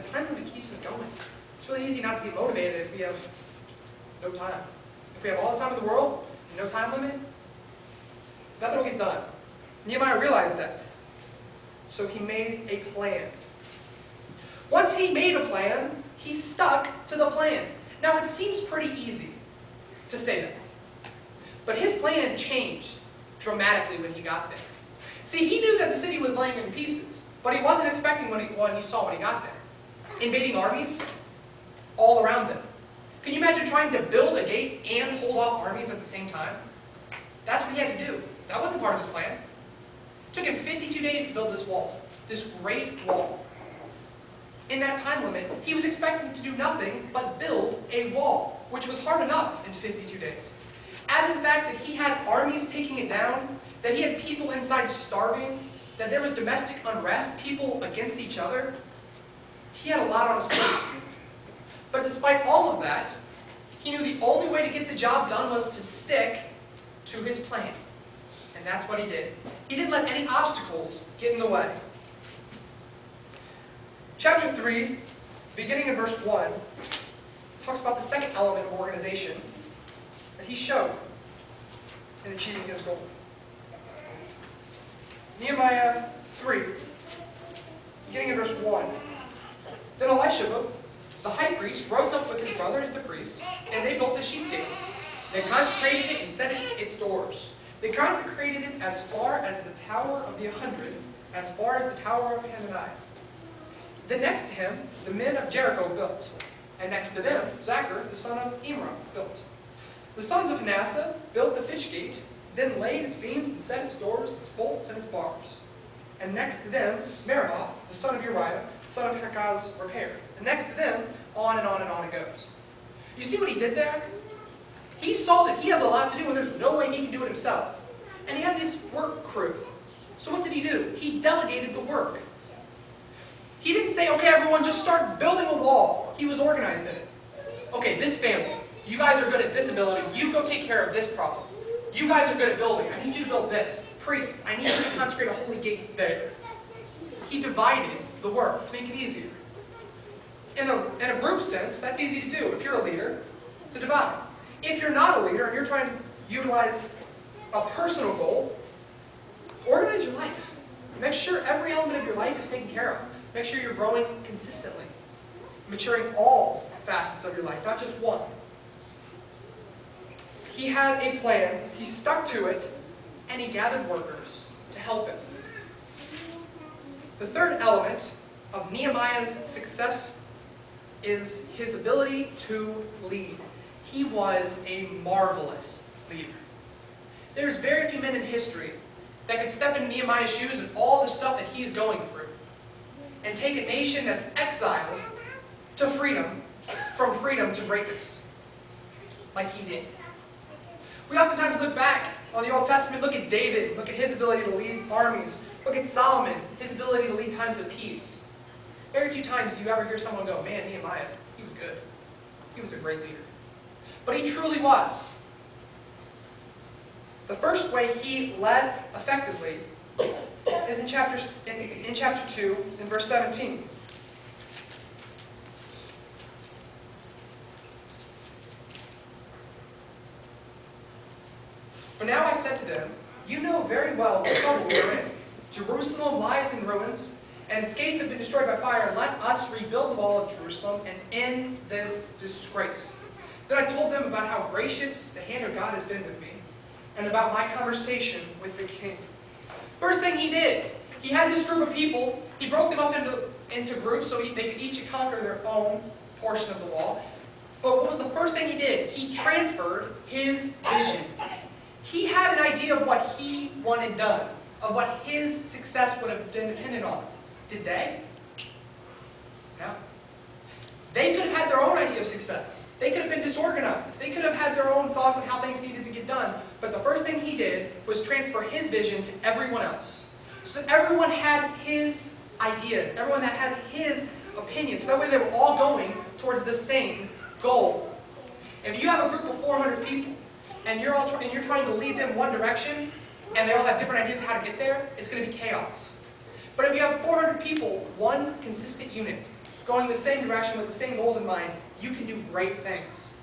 time limit keeps us going. It's really easy not to get motivated if we have no time. If we have all the time in the world and no time limit, nothing will get done. Nehemiah realized that. So he made a plan. Once he made a plan, he stuck to the plan. Now it seems pretty easy to say that. But his plan changed dramatically when he got there. See, he knew that the city was laying in pieces, but he wasn't expecting what he saw when he got there. Invading armies all around them. Can you imagine trying to build a gate and hold off armies at the same time? That's what he had to do. That wasn't part of his plan. It took him 52 days to build this wall, this great wall. In that time limit, he was expecting to do nothing but build a wall, which was hard enough in 52 days. Add to the fact that he had armies taking it down, that he had people inside starving, that there was domestic unrest, people against each other. He had a lot on his plate. But despite all of that, he knew the only way to get the job done was to stick to his plan. And that's what he did. He didn't let any obstacles get in the way. Chapter 3, beginning in verse 1, talks about the second element of organization that he showed in achieving his goal. Nehemiah 3, beginning in verse 1. Then Elisha, the high priest, rose up with his brothers the priests, and they built the sheep gate. They consecrated it and set it its doors. They consecrated it as far as the Tower of the 100, as far as the Tower of Hananiah. Then next to him, the men of Jericho built, and next to them, Zachar, the son of Imran, built. The sons of Manasseh built the fish gate, then laid its beams and set its doors, its bolts, and its bars. And next to them, Meraboth, the son of Uriah, son of Hakaz, repaired. And next to them, on and on and on it goes. You see what he did there? He saw that he has a lot to do and there's no way he can do it himself. And he had this work crew. So what did he do? He delegated the work. He didn't say, okay, everyone, just start building a wall. He was organized in it. Okay, this family, you guys are good at this ability. You go take care of this problem. You guys are good at building. I need you to build this. Priests, I need you to consecrate a holy gate there. He divided the work to make it easier. In a group sense, that's easy to do if you're a leader, to divide. If you're not a leader and you're trying to utilize a personal goal, organize your life. Make sure every element of your life is taken care of. Make sure you're growing consistently, maturing all facets of your life, not just one. He had a plan, he stuck to it, and he gathered workers to help him. The third element of Nehemiah's success is his ability to lead. He was a marvelous leader. There's very few men in history that could step in Nehemiah's shoes and all the stuff that he's going through and take a nation that's exiled to freedom, from freedom to greatness, like he did. We oftentimes look back on the Old Testament, look at David, look at his ability to lead armies, look at Solomon, his ability to lead times of peace. Very few times do you ever hear someone go, man, Nehemiah, he was good. He was a great leader. But he truly was. The first way he led effectively is in chapter 2, in verse 17. But now I said to them, you know very well what trouble we are in. Jerusalem lies in ruins, and its gates have been destroyed by fire. Let us rebuild the wall of Jerusalem and end this disgrace. Then I told them about how gracious the hand of God has been with me, and about my conversation with the king. First thing he did, he had this group of people, he broke them up into groups so they could each conquer their own portion of the wall. But what was the first thing he did? He transferred his vision. He had an idea of what he wanted done, of what his success would have been dependent on. Did they? No. They could have had their own idea of success. They could have been disorganized. They could have had their own thoughts on how things needed to get done. But the first thing he did was transfer his vision to everyone else. So that everyone had his ideas. Everyone that had his opinions. That way they were all going towards the same goal. If you have a group of 400 people, and you're trying to lead them one direction, and they all have different ideas of how to get there, it's going to be chaos. But if you have 400 people, one consistent unit, going the same direction with the same goals in mind, you can do great things.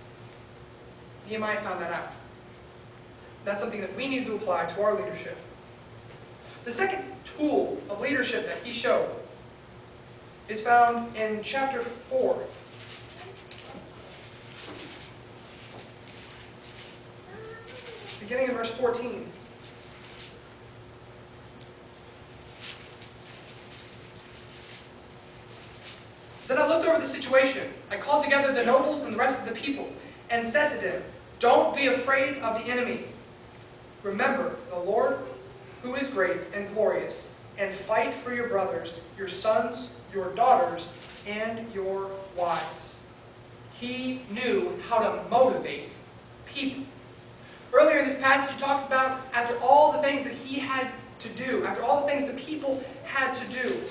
Nehemiah found that out. That's something that we need to apply to our leadership. The second tool of leadership that he showed is found in chapter 4. Beginning in verse 14. Then I looked over the situation. I called together the nobles and the rest of the people and said to them, "Don't be afraid of the enemy. Remember the Lord, who is great and glorious, and fight for your brothers, your sons, your daughters, and your wives." He knew how to motivate people. Earlier in this passage, he talks about after all the things that he had to do, after all the things the people had to do,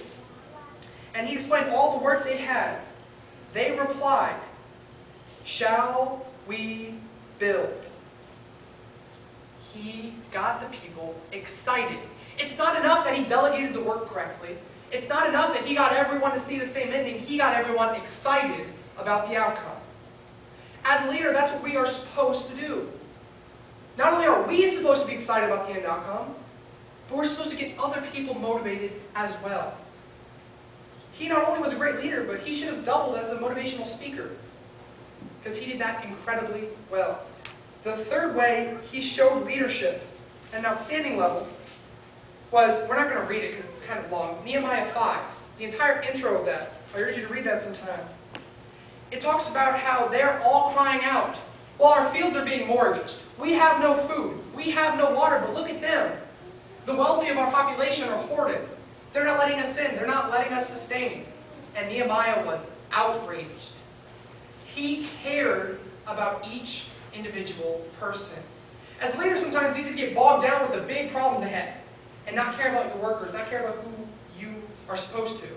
and he explained all the work they had. They replied, "Shall we build?" He got the people excited. It's not enough that he delegated the work correctly. It's not enough that he got everyone to see the same ending. He got everyone excited about the outcome. As a leader, that's what we are supposed to do. Not only are we supposed to be excited about the end outcome, but we're supposed to get other people motivated as well. He not only was a great leader, but he should have doubled as a motivational speaker, because he did that incredibly well. The third way he showed leadership at an outstanding level was, we're not going to read it because it's kind of long, Nehemiah 5. The entire intro of that. I urge you to read that sometime. It talks about how they're all crying out, "Well, our fields are being mortgaged. We have no food. We have no water, but look at them. The wealthy of our population are hoarded. They're not letting us in. They're not letting us sustain." And Nehemiah was outraged. He cared about each individual person. As leaders, sometimes it's easy to get bogged down with the big problems ahead and not care about your workers, not care about who you are supposed to.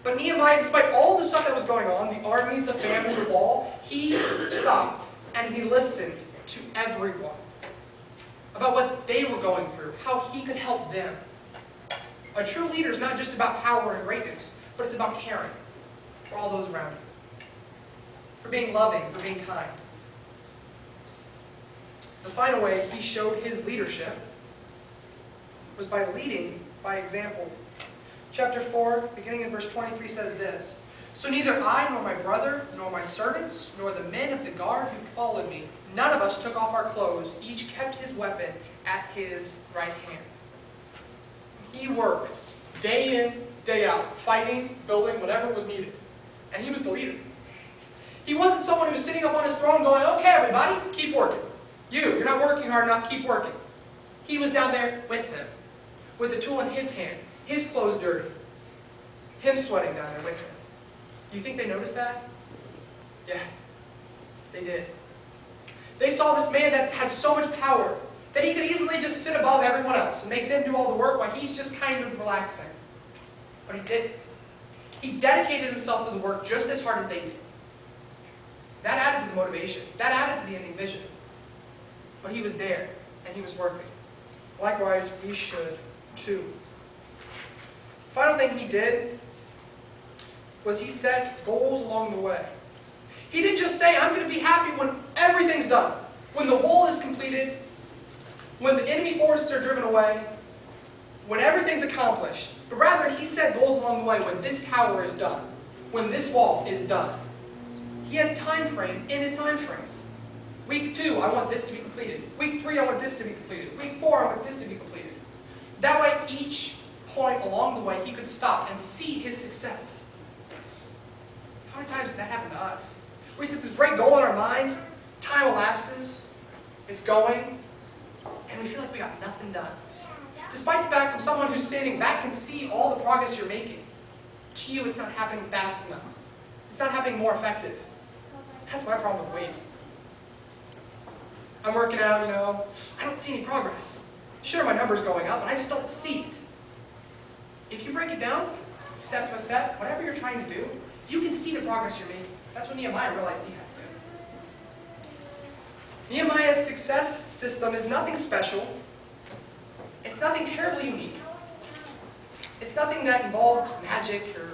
But Nehemiah, despite all the stuff that was going on, the armies, the famine, the wall, he stopped and he listened to everyone about what they were going through, how he could help them. A true leader is not just about power and greatness, but it's about caring for all those around you, for being loving, for being kind. The final way he showed his leadership was by leading by example. Chapter 4, beginning in verse 23, says this, "So neither I nor my brother, nor my servants, nor the men of the guard who followed me, none of us took off our clothes. Each kept his weapon at his right hand." He worked day in, day out, fighting, building, whatever was needed. And he was the leader. He wasn't someone who was sitting up on his throne going, "Okay, everybody, keep working. You're not working hard enough, keep working." He was down there with them, with the tool in his hand, his clothes dirty, him sweating down there with him. Do you think they noticed that? Yeah, they did. They saw this man that had so much power that he could easily just sit above everyone else and make them do all the work while he's just kind of relaxing. But he didn't. He dedicated himself to the work just as hard as they did. That added to the motivation. That added to the ending vision. But he was there, and he was working. Likewise, we should too. Final thing he did was he set goals along the way. He didn't just say, "I'm going to be happy when everything's done, when the wall is completed, when the enemy forces are driven away, when everything's accomplished." But rather, he set goals along the way when this tower is done, when this wall is done. He had a time frame in his time frame. Week 2, I want this to be completed. Week 3, I want this to be completed. Week 4, I want this to be completed. That way, each point along the way, he could stop and see his success. How many times does that happen to us? We set this great goal in our mind, time elapses, it's going, and we feel like we got nothing done. Despite the fact that someone who's standing back can see all the progress you're making, to you it's not happening fast enough. It's not happening more effective. That's my problem with weights. I'm working out, I don't see any progress. Sure, my number's going up, but I just don't see it. If you break it down, step by step, whatever you're trying to do, you can see the progress you're making. That's what Nehemiah realized he had to do. Nehemiah's success system is nothing special. It's nothing terribly unique. It's nothing that involved magic or